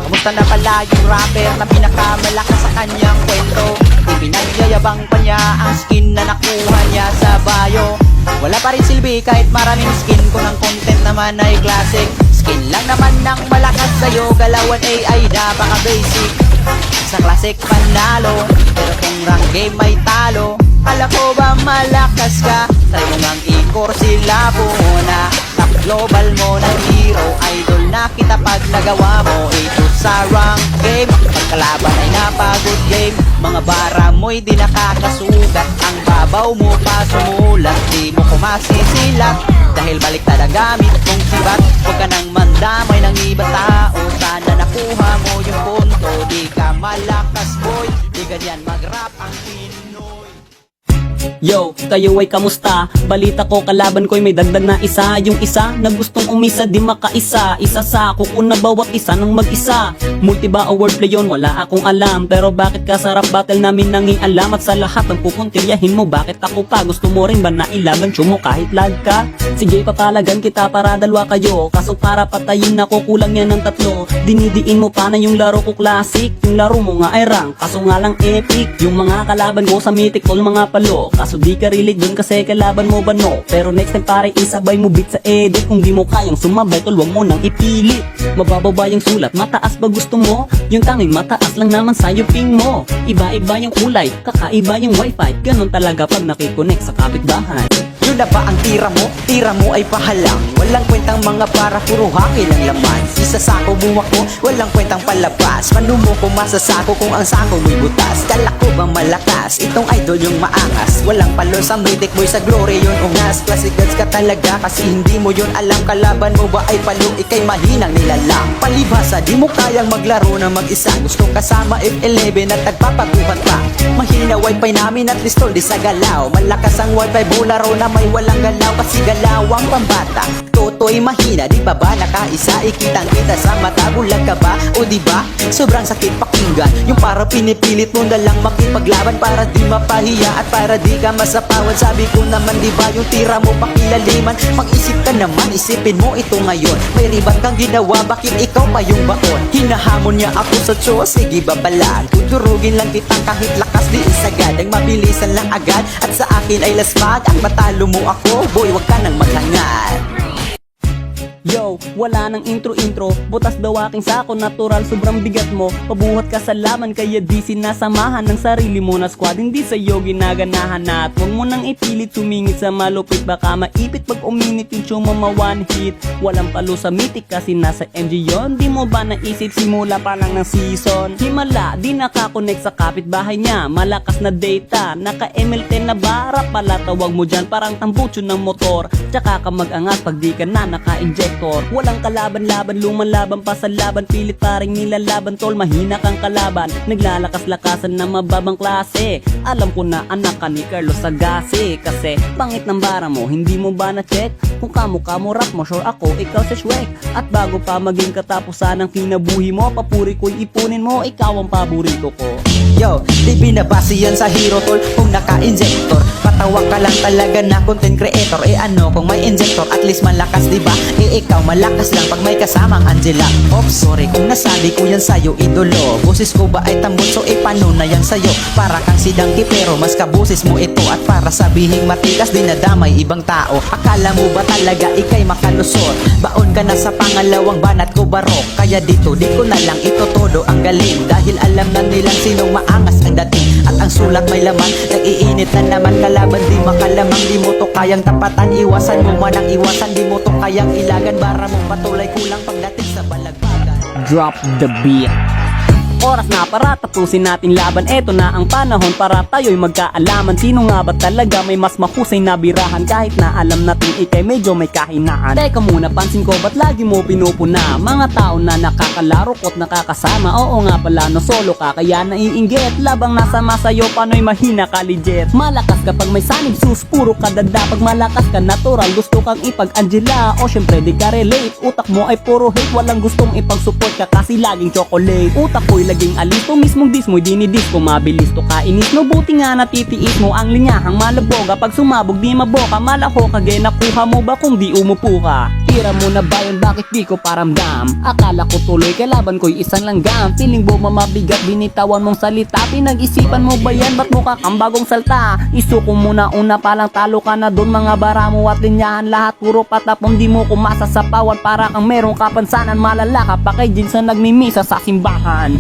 Kamusta na pala yung rapper na pinakamalakas sa kanyang kwento? Ipinagyayabang pa niya ang skin na nakuha niya sa bio. Wala pa rin silbi kahit maraming skin, kung ang content naman ay classic. Skin lang naman ng malakas sa'yo, galawan AI napaka-basic. Sa classic panalo, pero kung rank game ay talo. Kala ko ba malakas ka? Try mo ngang i-core sila muna. Top global mo na hero, idol na kita pag nagawa mo ito sa rank game. Pagkalaban ay napagod game, mga bara mo'y di nakakasugat. Ang babaw mo pa sumulat, di mo kumasisilat dahil baliktad ang gamit mong sibat. Huwag ka nang mandamay ng ibang tao, sana nakuha mo yung punto. Di ka malakas boy, di ganyan mag-rap ang Pinoy. Yo, kayo ay kamusta? Balita ko kalaban ko'y may dagdag na isa. Yung isa na gustong umisa di makaisa. Isa sa kukuna bawat isa ng mag-isa. Multi ba o wordplay yun? Wala akong alam. Pero bakit ka sa rap battle namin nanging alam? At sa lahat ng pupuntiryahin mo, bakit ako pa? Gusto mo rin ba na ilaban mo kahit lag ka? Sige papalagan kita para dalawa kayo. Kaso para patayin ako kulang yan ng tatlo. Dinidiin mo pa na yung laro ko classic. Yung laro mo nga ay rank, kaso nga lang epic. Yung mga kalaban ko sa mythic all mga palo. Kaso di ka rilig dun kasi kalaban mo ba no? Pero next time pare isabay mo beat sa edit. Kung di mo kayang sumabay tol wag mo nang ipilit. Mababaw ba yung sulat? Mataas ba gusto mo? Yung tanging mataas lang naman sa'yo ping mo. Iba-iba yung kulay, kakaiba yung wifi. Ganon talaga pag nakikonek sa kapitbahay. Yun na ba ang tira mo? Tira mo ay pahalang. Walang kwentang mga para puro hangin ang laman. Isa sako buwak mo, walang kwentang palabas. Panumo ko masasako kung ang sako mo'y butas. Kala ko ba malakas? Itong idol yung maangas. Walang palo sa mythic boy, sa glory yun ungas. Classic gods ka talaga kasi hindi mo yun alam. Kalaban mo ba ay palo, ikay mahinang nilalang. Palibhasa, di mo kayang maglaro na mag-isa. Gusto kasama F11 at tagpapaguhat pa. Mahina wifi namin at listol di sa galaw. Malakas ang wifi bularo na may walang galaw kasi galawang pambata. Toto'y mahina, di pa ba nakaisa? Ikitang kita sa mata, bulag ka ba? O di ba? Sobrang sakit pakinggan. Yung para pinipilit mo na lang makipaglaban para di mapahiya at para di ka masapawad. Sabi ko naman di ba yung tira mo pakilaliman? Mag-isip ka naman, isipin mo ito ngayon. May riban kang ginawa, bakit ikaw pa yung baon? Hinahamon niya ako sa Diyos, sige babalag. Tuturugin lang kitang kahit lakas di isagad. Ang mabilisan lang agad at sa akin ay lasmag. At matalo mo ako, boy wag ka nang maghangad. Yo, wala nang intro-intro. Butas daw aking sako, natural sobrang bigat mo. Pabuhat ka sa laman kaya di sinasamahan ng sarili mo na squad. Hindi sa'yo ginaganahan na at huwag mo nang ipilit sumingit sa malupit. Baka maipit pag uminit yung show mo one hit. Walang palo sa mythic kasi nasa MG yun. Di mo ba naisip simula pa lang ng season? Himala, di nakakonect sa kapitbahay niya. Malakas na data, naka ML10 na bara pala. Tawag mo dyan parang tambutso ng motor. Tsaka ka mag-angat pag di ka na naka-inject. Walang kalaban-laban, lumalaban pa sa laban. Pilit paring nilalaban tol, mahina kang kalaban. Naglalakas-lakasan na mababang klase. Alam ko na anak ka ni Carlos Sagase. Kasi pangit ng bara mo, hindi mo ba na-check? Kung kamukha mo rap mo, sure ako, ikaw sa Shrek. At bago pa maging katapusan ng kinabuhi mo, papuri ko'y ipunin mo, ikaw ang paborito ko. Yo, di binabase yan sa hero tol kung naka-injector. Patawa ka lang talaga na content creator. Eh ano kung may injector, at least malakas diba? Eh ikaw malakas lang pag may kasamang Angela. Oops, sorry kung nasabi ko yan sa'yo idolo. Boses ko ba ay tambon, so eh paano na yan sa'yo? Para kang sidangki pero mas kabusis mo ito. At para sabihing matikas dinadamay ibang tao. Akala mo ba talaga ikay makalusot? Baon ka na sa pangalawang banat ko barok. Kaya dito di ko na lang itotodo ang galing. Dahil alam na nilang sinong maangas ang dating. At ang sulat may laman, nag-iinit na naman. Kalaban di makalamang, di mo to kayang tapatan. Iwasan mo man ang iwasan, di mo to kayang ilagan. Bara mo patuloy kulang pagdating sa balagbagan. Drop the beat. Oras na para tapusin natin laban. Eto na ang panahon para tayo'y magkaalaman. Sino nga ba talaga may mas mahusay na birahan? Kahit na alam natin ikay medyo may kahinaan. Teka muna, pansin ko ba't lagi mo pinupuna? Mga tao na nakakalaro ko't nakakasama. Oo nga pala no, solo ka kaya naiinggit. Labang nasa masayo pano'y mahina ka legit. Malakas kapag may sanib sus, puro ka dada. Pag malakas ka natural, gusto kang ipag-Angela. O syempre di ka relate, utak mo ay puro hate. Walang gustong ipag-support ka kasi laging chocolate. Utak ko'y laging alis to, mismong dis mo'y dinidis ko. Mabilis to kainis no, buti nga natitiis mo ang linyahang malaboga. Pag sumabog di maboka, malaho kage nakuha mo ba kung di umupo ka? Tira mo na ba yun? Bakit di ko paramdam? Akala ko tuloy kalaban ko'y isang langgam. Feeling mo mamabigat, binitawan mong salita. Pinag-isipan mo ba yan? Ba't mukha kang bagong salta? Isuko mo na una palang talo ka na doon. Mga bara mo at linyahan lahat puro patapon. Di mo kumasa sa pawat para kang merong kapansanan. Malala ka pa kay Jinsan nagmimisa sa simbahan.